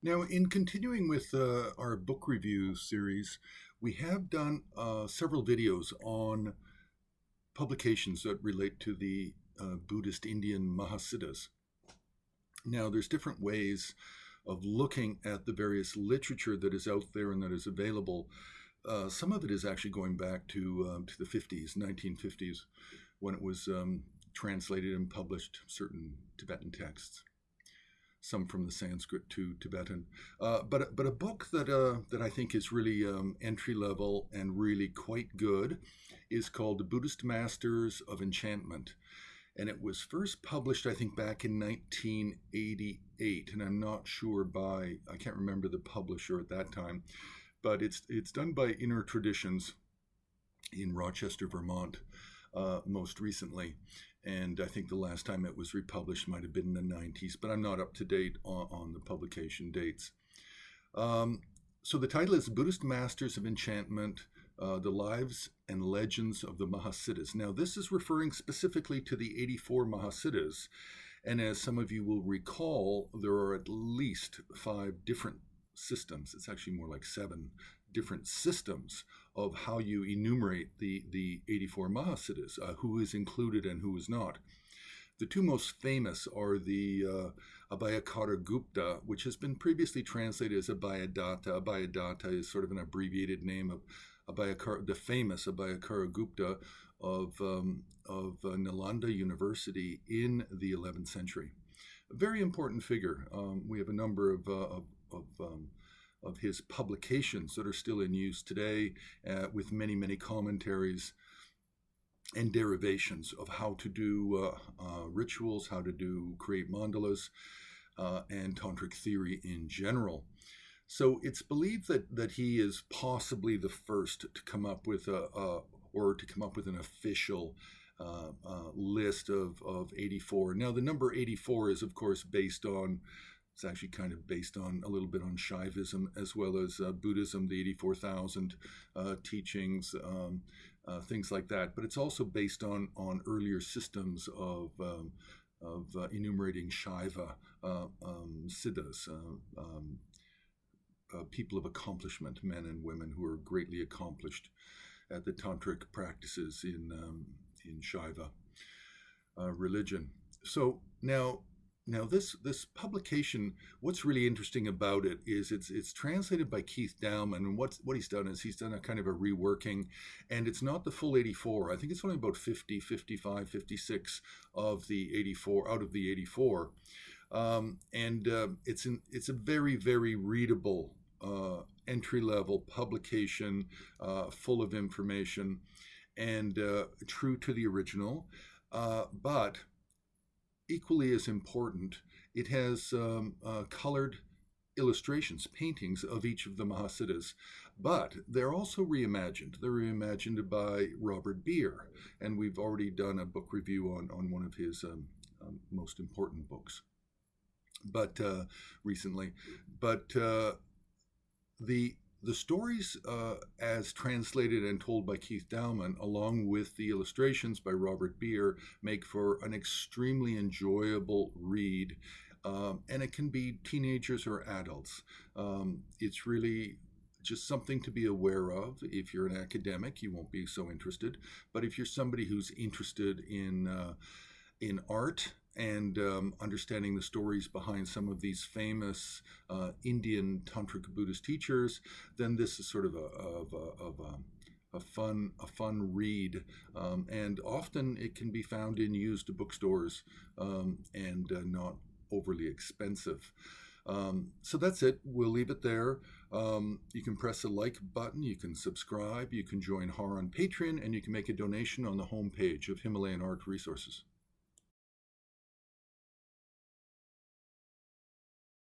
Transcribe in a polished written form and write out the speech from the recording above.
Now, in continuing with our book review series, we have done several videos on publications that relate to the Buddhist Indian Mahasiddhas. Now, there's different ways of looking at the various literature that is out there and that is available. Some of it is actually going back to the 50s, 1950s, when it was translated and published certain Tibetan texts, some from the Sanskrit to Tibetan. But a book that I think is really entry level and really quite good is called The Buddhist Masters of Enchantment. And it was first published, I think, back in 1988. And I'm not sure I can't remember the publisher at that time, but it's done by Inner Traditions in Rochester, Vermont, most recently. And I think the last time it was republished might have been in the 90s, but I'm not up to date on the publication dates. So the title is Buddhist Masters of Enchantment, The Lives and Legends of the Mahasiddhas. Now, this is referring specifically to the 84 Mahasiddhas. And as some of you will recall, there are at least 5 different systems. It's actually more like 7 different systems of how you enumerate the 84 Mahasiddhas, who is included and who is not. The 2 most famous are the Abhayakara Gupta, which has been previously translated as Abhayadatta. Abhayadatta is sort of an abbreviated name of the famous Abhayakara Gupta of Nalanda University in the 11th century. A very important figure. We have a number of his publications that are still in use today, with many, many commentaries and derivations of how to do rituals, how to create mandalas, and tantric theory in general. So it's believed that he is possibly the first to come up with an official list of 84. Now, the number 84 is, of course, it's actually kind of based on a little bit on Shaivism as well as Buddhism, the 84,000 teachings, things like that. But it's also based on earlier systems of enumerating Shaiva siddhas, people of accomplishment, men and women who are greatly accomplished at the tantric practices in Shaiva religion. So now this publication, what's really interesting about it is it's translated by Keith Dowman, and what he's done is he's done a kind of a reworking, and it's not the full 84. I think it's only about 50, 55, 56 of the 84 out of the 84. It's a very, very readable entry-level publication, full of information and true to the original, but equally as important, it has colored illustrations, paintings of each of the Mahasiddhas, but they're also reimagined. They're reimagined by Robert Beer, and we've already done a book review on one of his most important books, but recently. But the stories, as translated and told by Keith Dowman, along with the illustrations by Robert Beer, make for an extremely enjoyable read. And it can be teenagers or adults. It's really just something to be aware of. If you're an academic, you won't be so interested. But if you're somebody who's interested in art and understanding the stories behind some of these famous Indian tantric Buddhist teachers, then this is sort of a fun read, and often it can be found in used bookstores and not overly expensive. So that's it. We'll leave it there. You can press the like button, you can subscribe, you can join HAR on Patreon, and you can make a donation on the homepage of Himalayan Art Resources.